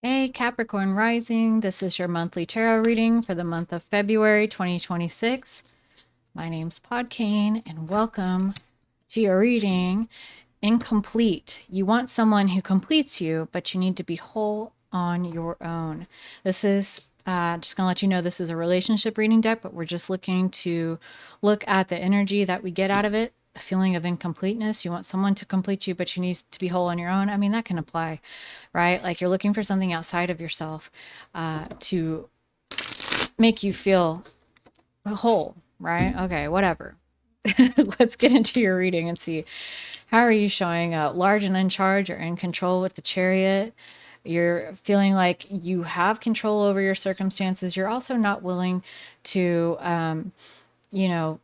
Hey, Capricorn Rising. This is your monthly tarot reading for the month of February 2026. My name's Podkane, and welcome to your reading. Incomplete. You want someone who completes you, but you need to be whole on your own. This is just going to let you know this is a relationship reading deck, but we're just looking to look at the energy that we get out of it. A feeling of incompleteness. You want someone to complete you, but you need to be whole on your own. I mean, that can apply, right? Like you're looking for something outside of yourself to make you feel whole, right? Okay, whatever. Let's get into your reading and see how are you showing up. Large and in charge or in control with the Chariot. You're feeling like you have control over your circumstances. You're also not willing to, you know,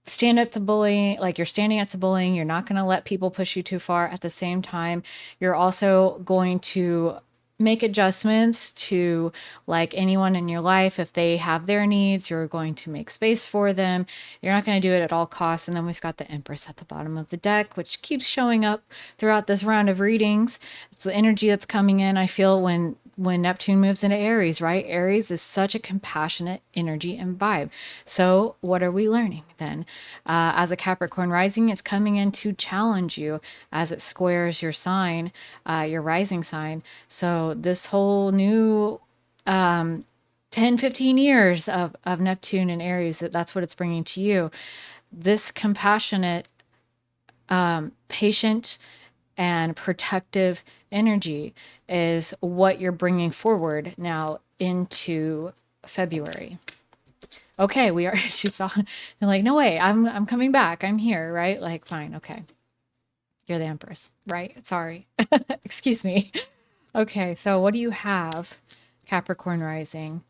stand up to bullying, like you're standing up to bullying. You're not going to let people push you too far. At the same time, you're also going to make adjustments to like anyone in your life. If they have their needs, you're going to make space for them. You're not going to do it at all costs. And then we've got the Empress at the bottom of the deck, which keeps showing up throughout this round of readings. It's the energy that's coming in, I feel, when Neptune moves into Aries, right? Aries is such a compassionate energy and vibe. So what are we learning then? As a Capricorn rising, it's coming in to challenge you as it squares your sign, your rising sign. So this whole new 10, 15 years of Neptune and Aries, that's what it's bringing to you. This compassionate, patient, and protective energy is what you're bringing forward now into February. Okay, we are. She saw. And like, no way. I'm coming back. I'm here, right? Like, fine. Okay, you're the Empress, right? Sorry. Excuse me. Okay, so what do you have, Capricorn rising?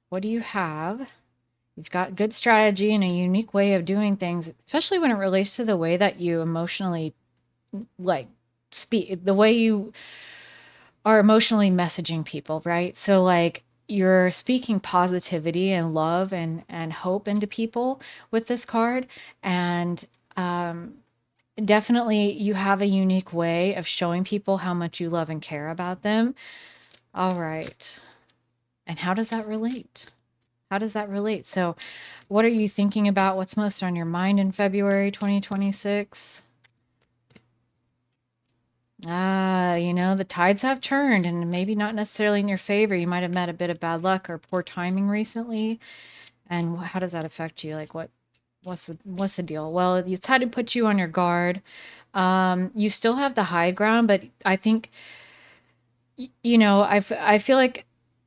What do you have? You've got good strategy and a unique way of doing things, especially when it relates to the way that you emotionally like speak, the way you are emotionally messaging people, right? So like you're speaking positivity and love and hope into people with this card, and definitely you have a unique way of showing people how much you love and care about them. All right. And how does that relate? How does that relate? So, what are you thinking about? What's most on your mind in February 2026? The tides have turned and maybe not necessarily in your favor. You might have met a bit of bad luck or poor timing recently. And how does that affect you? Like what's the deal? Well, it's had to put you on your guard. You still have the high ground, but I think I feel like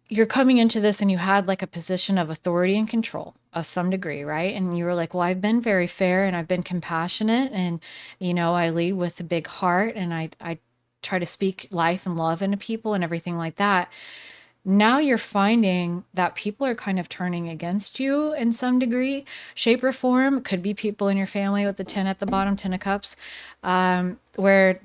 you're coming into this and you had like a position of authority and control of some degree, right? And you were like, well, I've been very fair and I've been compassionate and, I lead with a big heart and I try to speak life and love into people and everything like that. Now you're finding that people are kind of turning against you in some degree, shape, or form. It could be people in your family with the 10 at the bottom, 10 of cups, where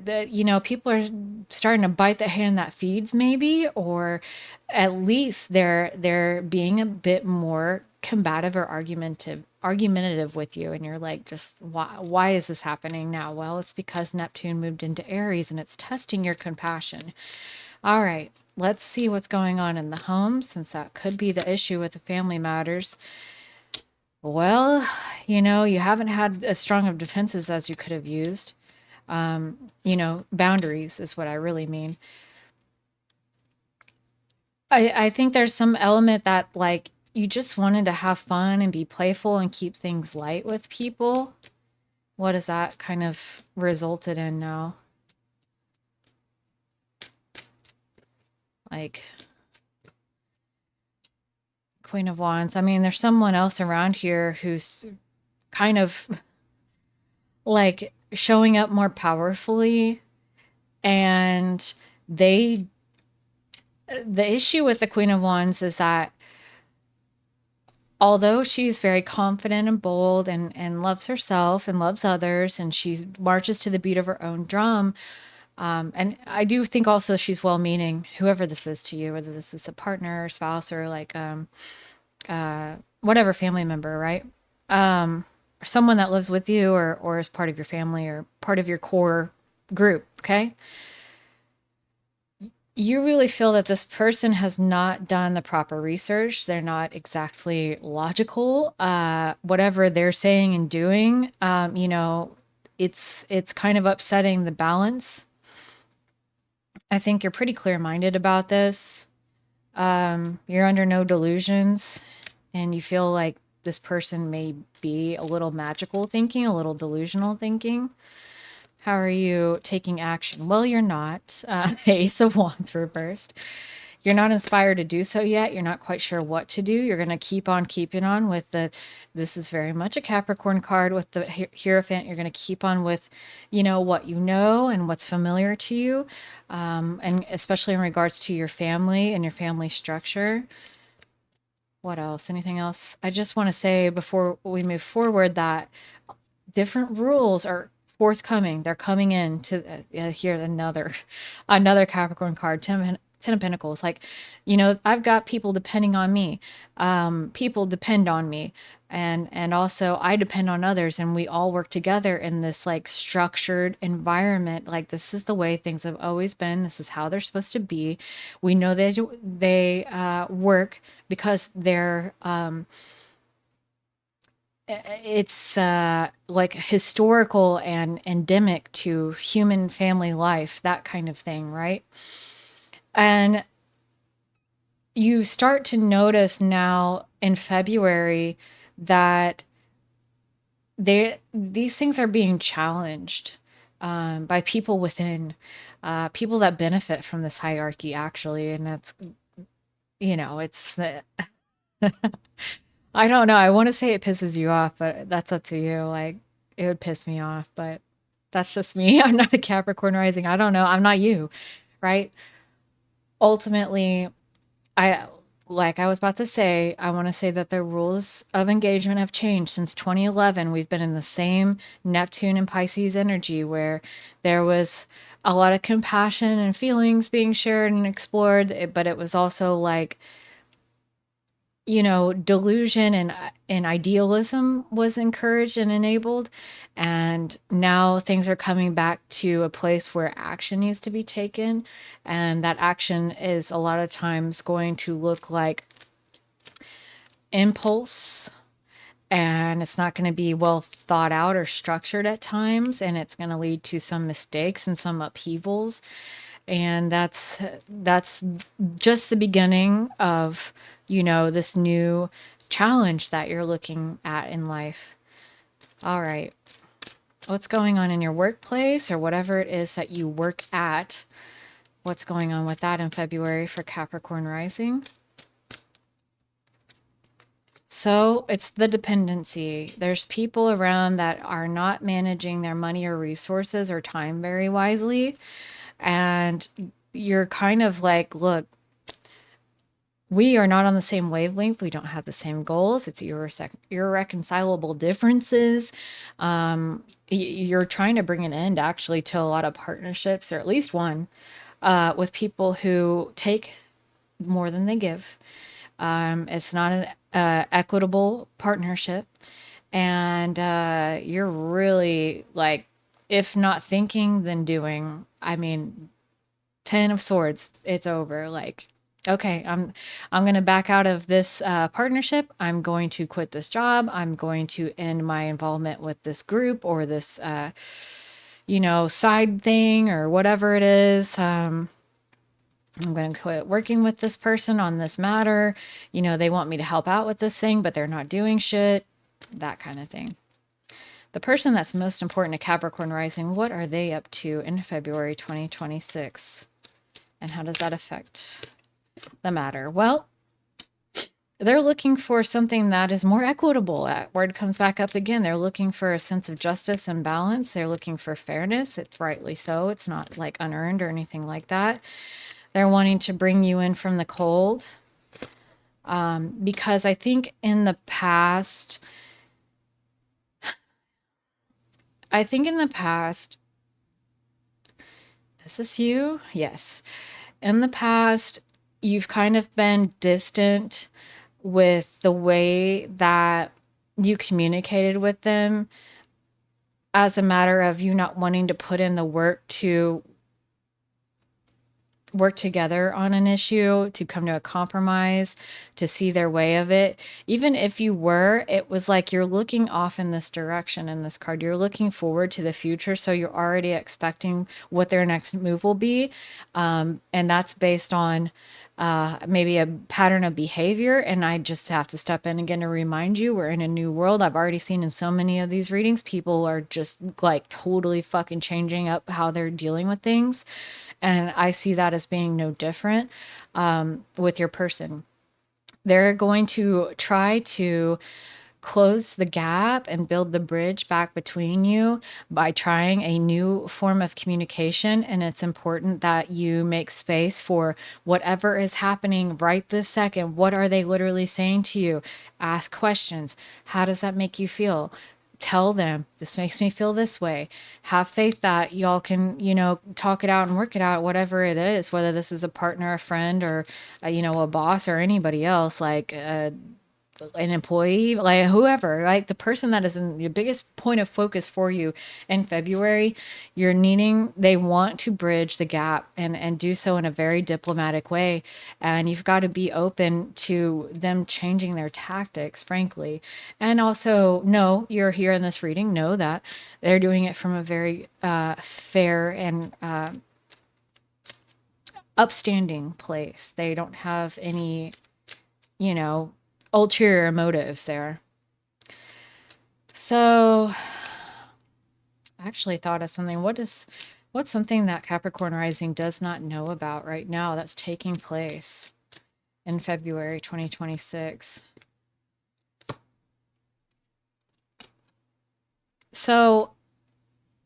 people are starting to bite the hand that feeds, maybe, or at least they're being a bit more combative or argumentative with you, and you're like, just why is this happening now? Well, it's because Neptune moved into Aries and it's testing your compassion. All right, let's see what's going on in the home, since that could be the issue with the family matters. Well, you haven't had as strong of defenses as you could have used. Boundaries is what I really mean. I think there's some element that, like, you just wanted to have fun and be playful and keep things light with people. What has that kind of resulted in now? Like, Queen of Wands. I mean, there's someone else around here who's kind of like showing up more powerfully, and the issue with the Queen of Wands is that although she's very confident and bold and loves herself and loves others, and she marches to the beat of her own drum, and I do think also she's well-meaning, whoever this is to you, whether this is a partner or spouse or like whatever family member, right? Or someone that lives with you or is part of your family or part of your core group, okay? you really feel that this person has not done the proper research. They're not exactly logical. Whatever they're saying and doing, it's kind of upsetting the balance. I think you're pretty clear-minded about this. You're under no delusions, and you feel like this person may be a little magical thinking, a little delusional thinking. How are you taking action? Well, you're not. Ace of Wands reversed. You're not inspired to do so yet. You're not quite sure what to do. You're going to keep on keeping on with this is very much a Capricorn card with the Hierophant. You're going to keep on with, what you know and what's familiar to you. And especially in regards to your family and your family structure. What else? Anything else? I just want to say before we move forward that different rules are forthcoming. They're coming in to here another Capricorn card, Ten of Pentacles. Like, I've got people depending on me. People depend on me, and also I depend on others, and we all work together in this like structured environment. Like this is the way things have always been. This is how they're supposed to be. We know they work because they're it's like historical and endemic to human family life, that kind of thing, right? And you start to notice now in February that these things are being challenged by people within, people that benefit from this hierarchy, actually. And that's, it's I don't know. I want to say it pisses you off, but that's up to you. Like, it would piss me off, but that's just me. I'm not a Capricorn rising. I don't know. I'm not you, right? Ultimately, I like I was about to say, I want to say that the rules of engagement have changed since 2011. We've been in the same Neptune and Pisces energy where there was a lot of compassion and feelings being shared and explored, but it was also like delusion and idealism was encouraged and enabled. And now things are coming back to a place where action needs to be taken. And that action is a lot of times going to look like impulse. And it's not going to be well thought out or structured at times. And it's going to lead to some mistakes and some upheavals. And that's just the beginning of this new challenge that you're looking at in life. All right, what's going on in your workplace or whatever it is that you work at? What's going on with that in February for Capricorn rising? So it's the dependency. There's people around that are not managing their money or resources or time very wisely. And you're kind of like, look, we are not on the same wavelength. We don't have the same goals. It's irreconcilable differences. You're trying to bring an end actually to a lot of partnerships, or at least one, with people who take more than they give. It's not an equitable partnership. And you're really like, if not thinking, then doing. I mean, 10 of Swords, it's over. Like, okay, I'm going to back out of this partnership. I'm going to quit this job. I'm going to end my involvement with this group or this, side thing or whatever it is. I'm going to quit working with this person on this matter. They want me to help out with this thing, but they're not doing shit. That kind of thing. The person that's most important to Capricorn rising, what are they up to in February 2026? And how does that affect the matter? Well, they're looking for something that is more equitable. That word comes back up again. They're looking for a sense of justice and balance. They're looking for fairness. It's rightly so. It's not like unearned or anything like that. They're wanting to bring you in from the cold. Because I think in the past, is this you? Yes. In the past, you've kind of been distant with the way that you communicated with them as a matter of you not wanting to put in the work to work together on an issue, to come to a compromise, to see their way of it. Even if you were, it was like you're looking off in this direction in this card. You're looking forward to the future. So you're already expecting what their next move will be. And that's based on maybe a pattern of behavior. And I just have to step in again to remind you we're in a new world. I've already seen in so many of these readings, people are just like totally fucking changing up how they're dealing with things. And I see that as being no different with your person. They're going to try to close the gap and build the bridge back between you by trying a new form of communication. And it's important that you make space for whatever is happening right this second. What are they literally saying to you? Ask questions. How does that make you feel? Tell them, this makes me feel this way. Have faith that y'all can, talk it out and work it out, whatever it is, whether this is a partner, a friend, or, a boss or anybody else, like an employee, like whoever, like the person that is in your biggest point of focus for you in February, they want to bridge the gap and do so in a very diplomatic way. And you've got to be open to them changing their tactics, frankly. And also you're here in this reading, know that they're doing it from a very fair and upstanding place. They don't have any, ulterior motives there. So I actually thought of something. What's something that Capricorn Rising does not know about right now that's taking place in February 2026? So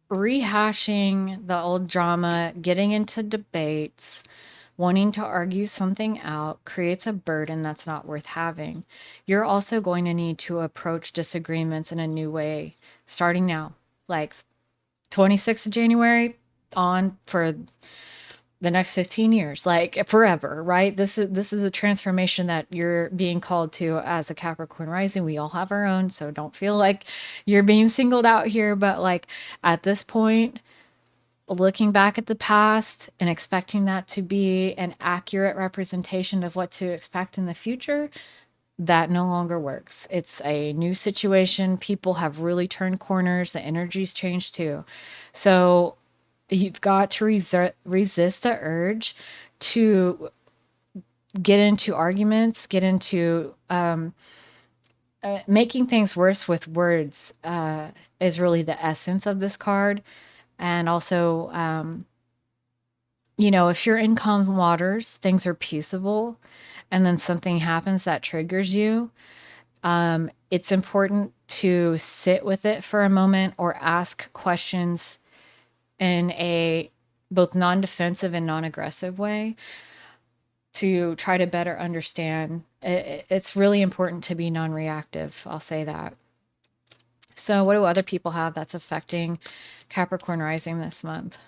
rehashing the old drama, getting into debates, wanting to argue something out creates a burden that's not worth having. You're also going to need to approach disagreements in a new way, starting now, like 26th of January on for the next 15 years, like forever, right? This is a transformation that you're being called to as a Capricorn rising. We all have our own, so don't feel like you're being singled out here. But like at this point, looking back at the past and expecting that to be an accurate representation of what to expect in the future, that no longer works. It's a new situation. People have really turned corners. The energy's changed too. So you've got to resist the urge to get into arguments, get into making things worse with words is really the essence of this card. And also, if you're in calm waters, things are peaceable, and then something happens that triggers you, it's important to sit with it for a moment or ask questions in a both non-defensive and non-aggressive way to try to better understand. It's really important to be non-reactive. I'll say that. So what do other people have that's affecting Capricorn rising this month?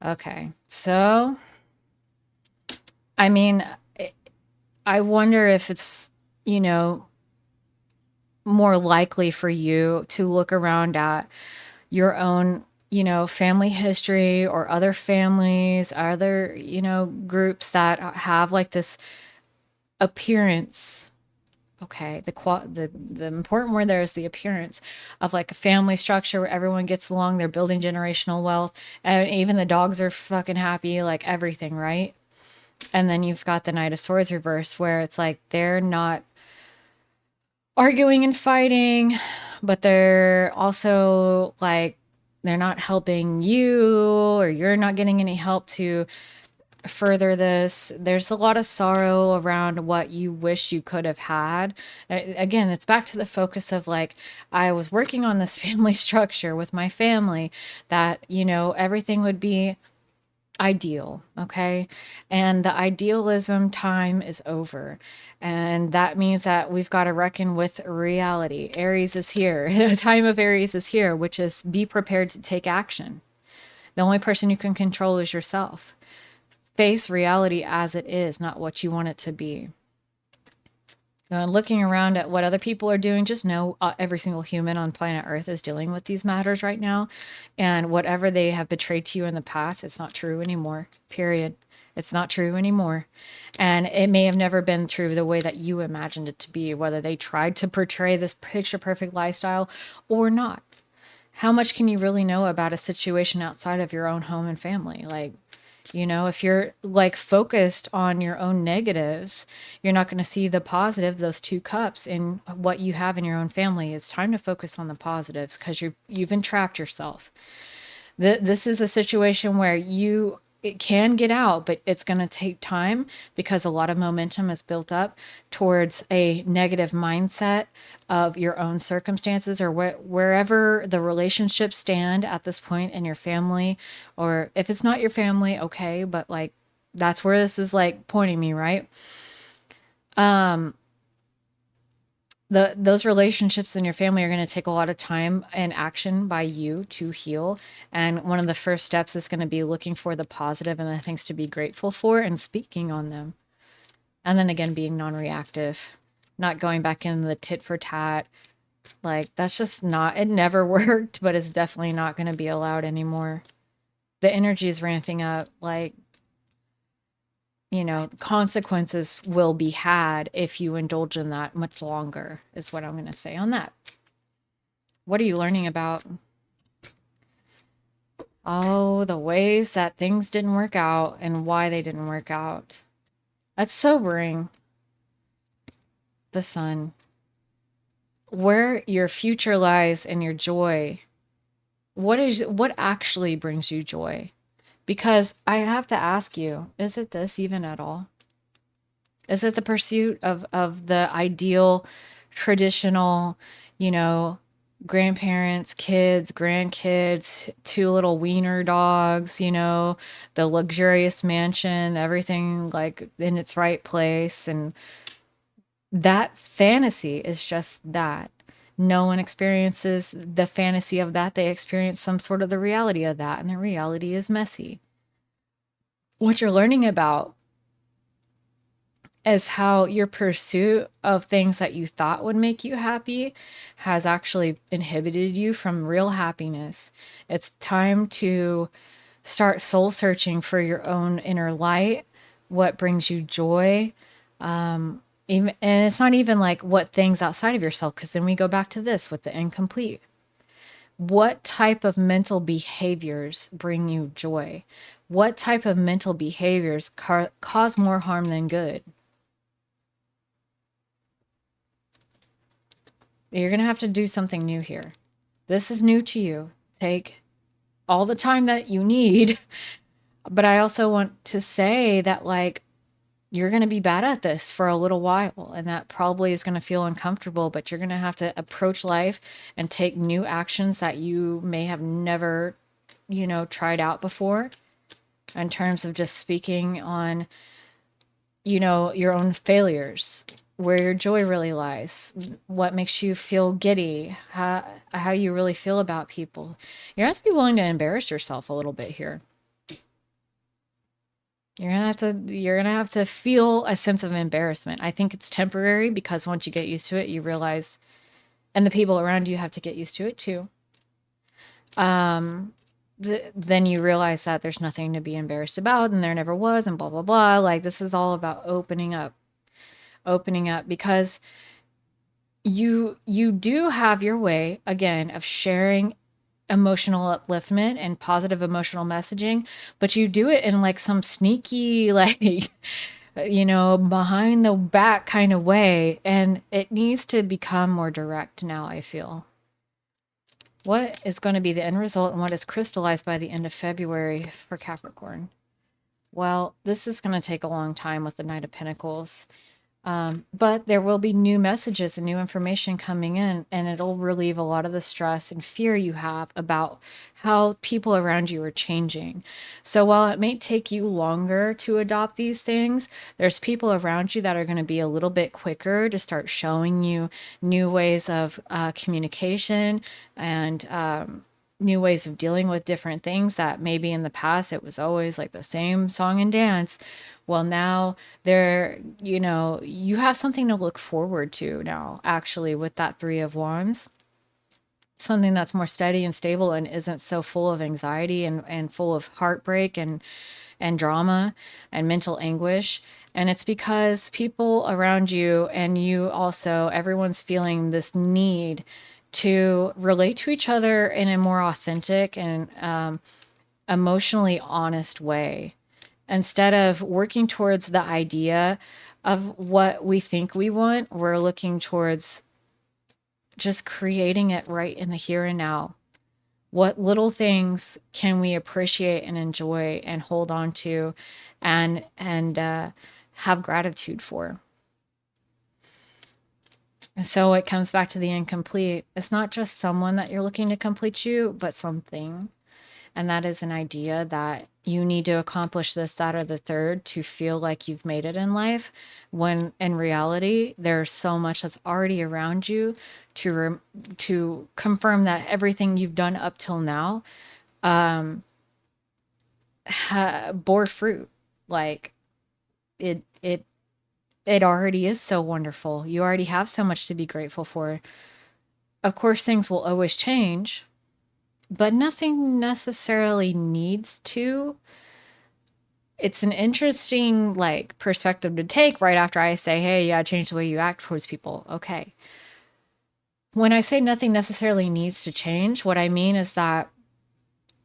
Okay. So, I mean, I wonder if it's, more likely for you to look around at your own, family history or other families, other, groups that have like this appearance. Okay, the important word there is the appearance of like a family structure where everyone gets along, they're building generational wealth, and even the dogs are fucking happy, like everything, right? And then you've got the Knight of Swords reverse where it's like they're not arguing and fighting, but they're also like they're not helping you, or you're not getting any help to further this. There's a lot of sorrow around what you wish you could have had. Again, it's back to the focus of like, I was working on this family structure with my family that, everything would be ideal. Okay. And the idealism time is over. And that means that we've got to reckon with reality. Aries is here. The time of Aries is here, which is be prepared to take action. The only person you can control is yourself. Face reality as it is, not what you want it to be. Looking around at what other people are doing, just know every single human on planet Earth is dealing with these matters right now. And whatever they have betrayed to you in the past, it's not true anymore. Period. It's not true anymore. And it may have never been true the way that you imagined it to be, whether they tried to portray this picture perfect lifestyle or not. How much can you really know about a situation outside of your own home and family? Like, if you're like focused on your own negatives, you're not going to see the positive, those two cups in what you have in your own family. It's time to focus on the positives because you've entrapped yourself. This is a situation where it can get out, but it's going to take time because a lot of momentum is built up towards a negative mindset of your own circumstances or wherever the relationships stand at this point in your family. Or if it's not your family, okay, but like that's where this is like pointing me, right? Those relationships in your family are going to take a lot of time and action by you to heal. And one of the first steps is going to be looking for the positive and the things to be grateful for and speaking on them. And then again, being non-reactive, not going back in the tit for tat. Like that's just not, it never worked, but it's definitely not going to be allowed anymore. The energy is ramping up. Like, consequences will be had if you indulge in that much longer, is what I'm going to say on that. What are you learning about? Oh, the ways that things didn't work out and why they didn't work out. That's sobering. The sun. Where your future lies and your joy. What actually brings you joy? Because I have to ask you, is it this even at all? Is it the pursuit of the ideal, traditional, grandparents, kids, grandkids, two little wiener dogs, the luxurious mansion, everything like in its right place? And that fantasy is just that. No one experiences the fantasy of that. They experience some sort of the reality of that, and the reality is messy. What you're learning about is how your pursuit of things that you thought would make you happy has actually inhibited you from real happiness. It's time to start soul searching for your own inner light, what brings you joy. And it's not even like what things outside of yourself, because then we go back to this with the incomplete. What type of mental behaviors bring you joy? What type of mental behaviors cause more harm than good? You're going to have to do something new here. This is new to you. Take all the time that you need. But I also want to say that, like, you're going to be bad at this for a little while. And that probably is going to feel uncomfortable, but you're going to have to approach life and take new actions that you may have never, tried out before, in terms of just speaking on, your own failures, where your joy really lies, what makes you feel giddy, how you really feel about people. You have to be willing to embarrass yourself a little bit here. You're gonna have to feel a sense of embarrassment. I think it's temporary because once you get used to it, you realize, and the people around you have to get used to it too. Then you realize that there's nothing to be embarrassed about, and there never was, and blah blah blah. Like, this is all about opening up, because you do have your way again of sharing emotional upliftment and positive emotional messaging, but you do it in like some sneaky, like, behind the back kind of way, and it needs to become more direct now, I feel. What is going to be the end result and what is crystallized by the end of February for Capricorn? Well, this is going to take a long time with the Knight of Pentacles. But there will be new messages and new information coming in, and it'll relieve a lot of the stress and fear you have about how people around you are changing. So while it may take you longer to adopt these things, there's people around you that are going to be a little bit quicker to start showing you new ways of communication and new ways of dealing with different things that maybe in the past it was always like the same song and dance. Well, now there, you have something to look forward to now, actually, with that Three of Wands. Something that's more steady and stable and isn't so full of anxiety and full of heartbreak and drama and mental anguish. And it's because people around you and you also, everyone's feeling this need to relate to each other in a more authentic and emotionally honest way. Instead of working towards the idea of what we think we want, we're looking towards just creating it right in the here and now. What little things can we appreciate and enjoy and hold on to and have gratitude for? And so it comes back to the incomplete. It's not just someone that you're looking to complete you, but something. And that is an idea that you need to accomplish this, that, or the third to feel like you've made it in life. When in reality, there's so much that's already around you to confirm that everything you've done up till now bore fruit. Like it already is so wonderful. You already have so much to be grateful for. Of course, things will always change, but nothing necessarily needs to. It's an interesting like perspective to take right after I say, hey, yeah, change the way you act towards people. Okay. When I say nothing necessarily needs to change, what I mean is that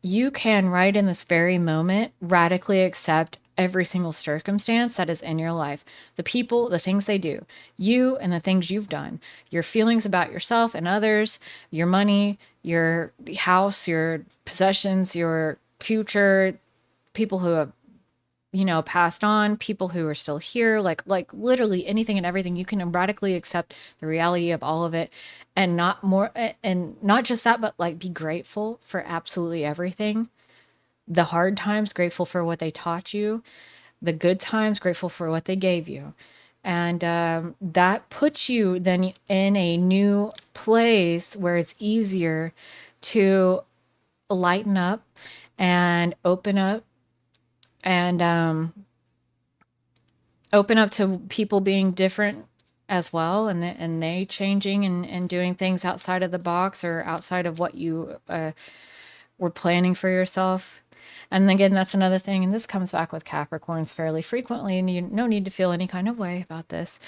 you can right in this very moment radically accept every single circumstance that is in your life, the people, the things they do, you and the things you've done, your feelings about yourself and others, your money, your house, your possessions, your future, people who have passed on, people who are still here, like literally anything and everything. You can radically accept the reality of all of it, and not just that, but like be grateful for absolutely everything. The hard times, grateful for what they taught you. The good times, grateful for what they gave you. And that puts you then in a new place where it's easier to lighten up and open up and open up to people being different as well, and they changing and doing things outside of the box or outside of what you were planning for yourself. And again, that's another thing, and this comes back with Capricorns fairly frequently, and you no need to feel any kind of way about this.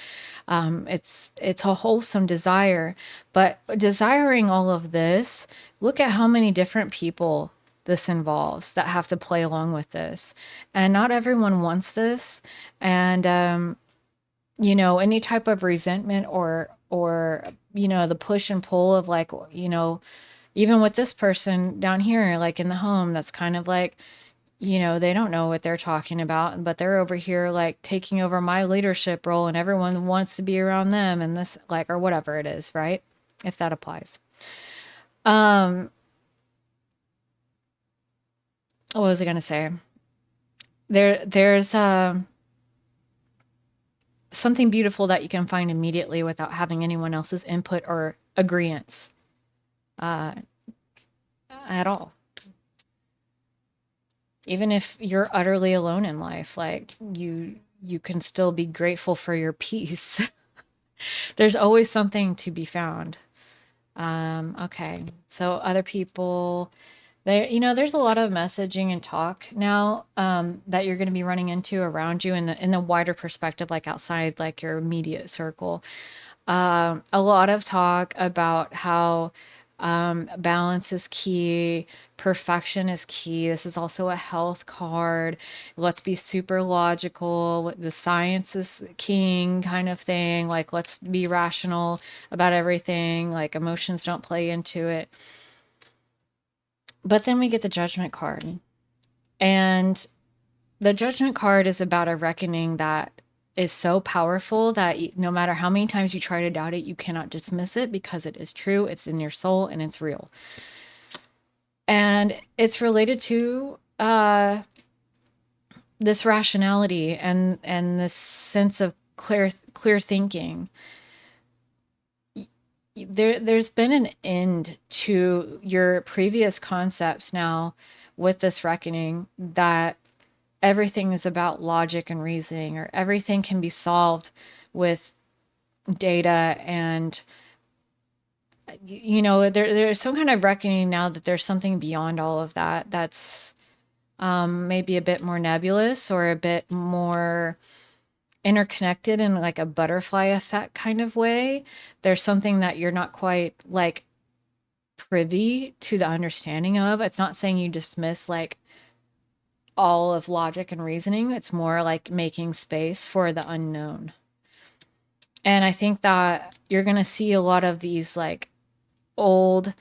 It's a wholesome desire, but desiring all of this, look at how many different people this involves that have to play along with this, and not everyone wants this. And any type of resentment or the push and pull of like, even with this person down here, like in the home, that's kind of like, they don't know what they're talking about, but they're over here like taking over my leadership role and everyone wants to be around them and this, like, or whatever it is, right? If that applies. What was I going to say? There's something beautiful that you can find immediately without having anyone else's input or agreeance at all. Even if you're utterly alone in life, like you can still be grateful for your peace. There's always something to be found. Okay. So other people there, there's a lot of messaging and talk now that you're going to be running into around you in the wider perspective, like outside, like your immediate circle. A lot of talk about how balance is key, perfection is key. This is also a health card. Let's be super logical. The science is king kind of thing. Like, let's be rational about everything. Like, emotions don't play into it. But then we get the judgment card. And the judgment card is about a reckoning that is so powerful that no matter how many times you try to doubt it, you cannot dismiss it because it is true, it's in your soul, and it's real. And it's related to this rationality and this sense of clear thinking. there's been an end to your previous concepts now with this reckoning that everything is about logic and reasoning, or everything can be solved with data. And there's some kind of reckoning now that there's something beyond all of that, that's maybe a bit more nebulous or a bit more interconnected in like a butterfly effect kind of way. There's something that you're not quite like privy to the understanding of. It's not saying you dismiss like all of logic and reasoning. It's more like making space for the unknown. And I think that you're going to see a lot of these like old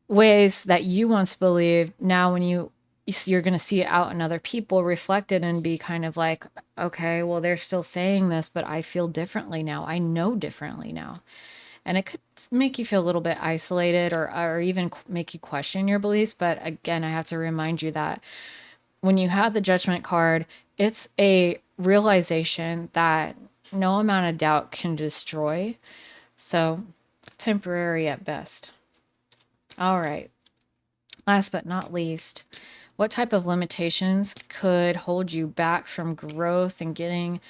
ways that you once believed. Now, when you're going to see it out in other people reflected and be kind of like, okay, well, they're still saying this, but I feel differently now. I know differently now. And it could make you feel a little bit isolated, or even make you question your beliefs. But again, I have to remind you that when you have the Judgment card, it's a realization that no amount of doubt can destroy. So temporary at best. All right. Last but not least, what type of limitations could hold you back from growth and getting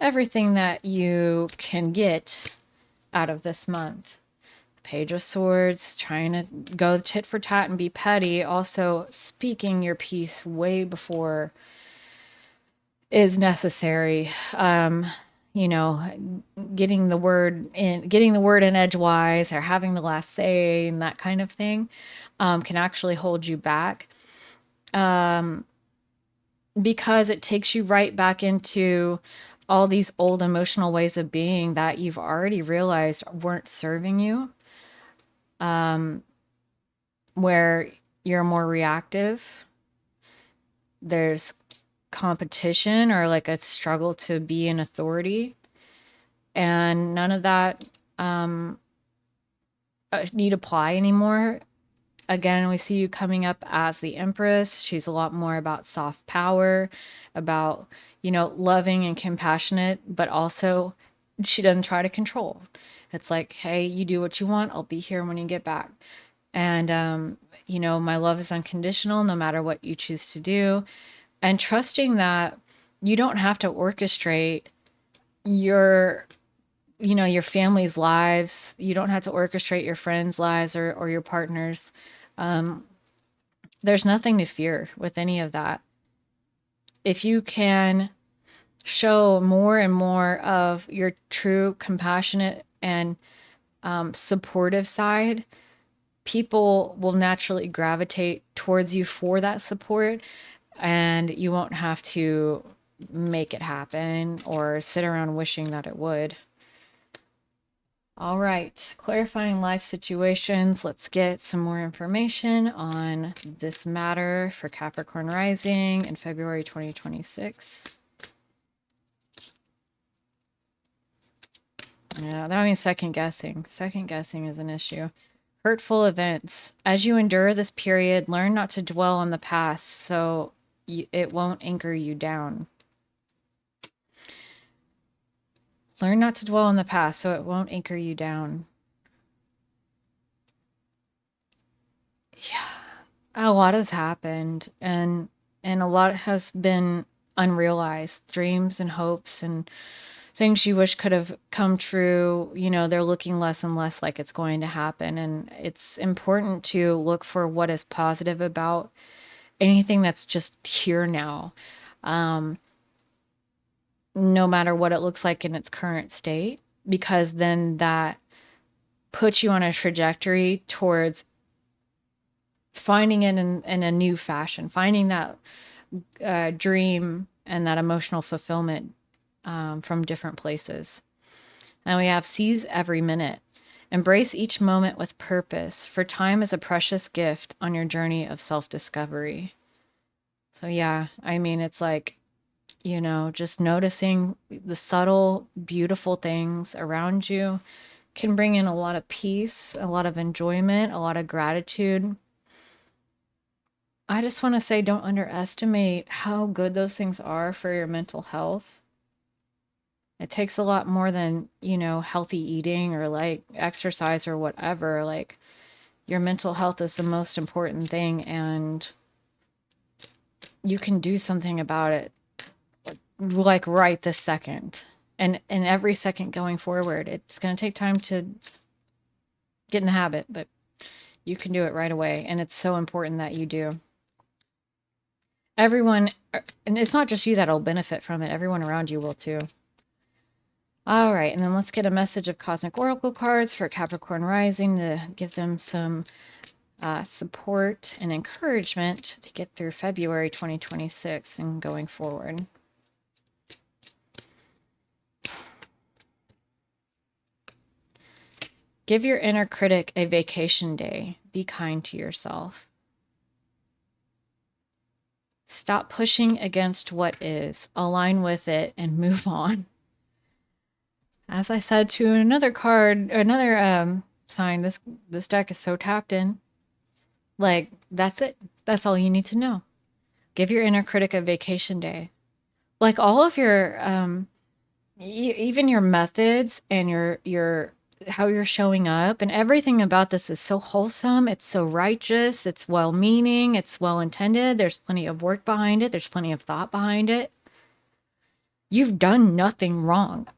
everything that you can get out of this month? Page of Swords, trying to go tit for tat and be petty, also speaking your piece way before is necessary. You know, getting the word in edgewise, or having the last say, and that kind of thing, can actually hold you back. Because it takes you right back into all these old emotional ways of being that you've already realized weren't serving you, where you're more reactive. There's competition, or like a struggle to be an authority. And none of that need apply anymore. Again, we see you coming up as the Empress. She's a lot more about soft power, about, loving and compassionate, but also she doesn't try to control. It's like, hey, you do what you want. I'll be here when you get back. And, my love is unconditional no matter what you choose to do. And trusting that you don't have to orchestrate your your family's lives. You don't have to orchestrate your friends' lives, or your partner's. There's nothing to fear with any of that. If you can show more and more of your true compassionate and supportive side, people will naturally gravitate towards you for that support, and you won't have to make it happen or sit around wishing that it would. All right, clarifying life situations. Let's get some more information on this matter for Capricorn Rising in February 2026. Yeah, that means second guessing. Second guessing is an issue. Hurtful events. As you endure this period, learn not to dwell on the past so it won't anchor you down. Learn not to dwell on the past so it won't anchor you down. Yeah, a lot has happened, and a lot has been unrealized dreams and hopes and things you wish could have come true. They're looking less and less like it's going to happen, and it's important to look for what is positive about anything that's just here now, no matter what it looks like in its current state, because then that puts you on a trajectory towards finding it in a new fashion, finding that dream and that emotional fulfillment from different places. Now we have seize every minute. Embrace each moment with purpose, for time is a precious gift on your journey of self-discovery. So yeah, I mean, it's like, just noticing the subtle, beautiful things around you can bring in a lot of peace, a lot of enjoyment, a lot of gratitude. I just want to say, don't underestimate how good those things are for your mental health. It takes a lot more than, healthy eating or like exercise or whatever. Like your mental health is the most important thing, and you can do something about it like right this second. And every second going forward. It's going to take time to get in the habit, but you can do it right away. And it's so important that you do. Everyone, and it's not just you that'll benefit from it, everyone around you will too. All right, and then let's get a message of Cosmic Oracle cards for Capricorn Rising to give them some support and encouragement to get through February 2026 and going forward. Give your inner critic a vacation day. Be kind to yourself. Stop pushing against what is. Align with it and move on. As I said to another card, another sign, this deck is so tapped in. Like, that's it. That's all you need to know. Give your inner critic a vacation day. Like all of your even your methods and your how you're showing up and everything about this is so wholesome, it's so righteous, it's well-meaning, it's well-intended, there's plenty of work behind it, there's plenty of thought behind it. You've done nothing wrong.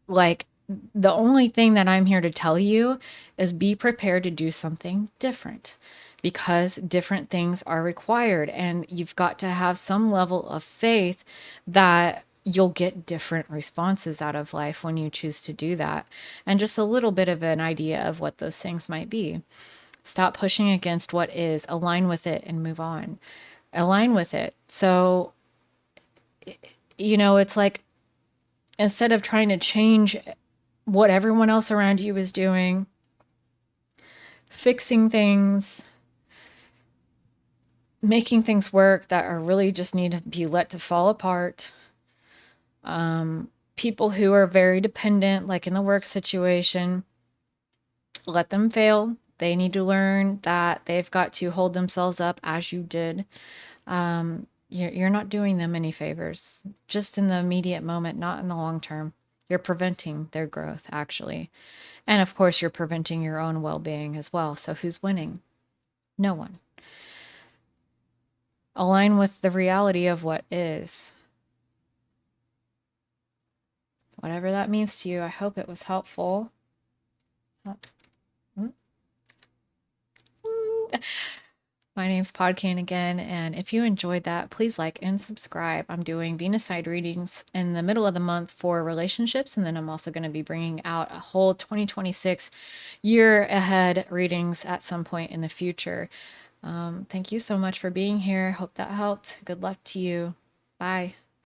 Like, the only thing that I'm here to tell you is be prepared to do something different, because different things are required, and you've got to have some level of faith that you'll get different responses out of life when you choose to do that. And just a little bit of an idea of what those things might be. Stop pushing against what is, align with it and move on. Align with it. So, it's like, instead of trying to change what everyone else around you is doing, fixing things, making things work that are really just need to be let to fall apart. People who are very dependent, like in the work situation, let them fail. They need to learn that they've got to hold themselves up as you did. You're not doing them any favors, just in the immediate moment, not in the long term. You're preventing their growth, actually. And of course, you're preventing your own well-being as well. So who's winning? No one. Align with the reality of what is. Whatever that means to you, I hope it was helpful. My name's Podkane again, and if you enjoyed that, please like and subscribe. I'm doing Venus side readings in the middle of the month for relationships, and then I'm also going to be bringing out a whole 2026 year ahead readings at some point in the future. Thank you so much for being here. Hope that helped. Good luck to you. Bye.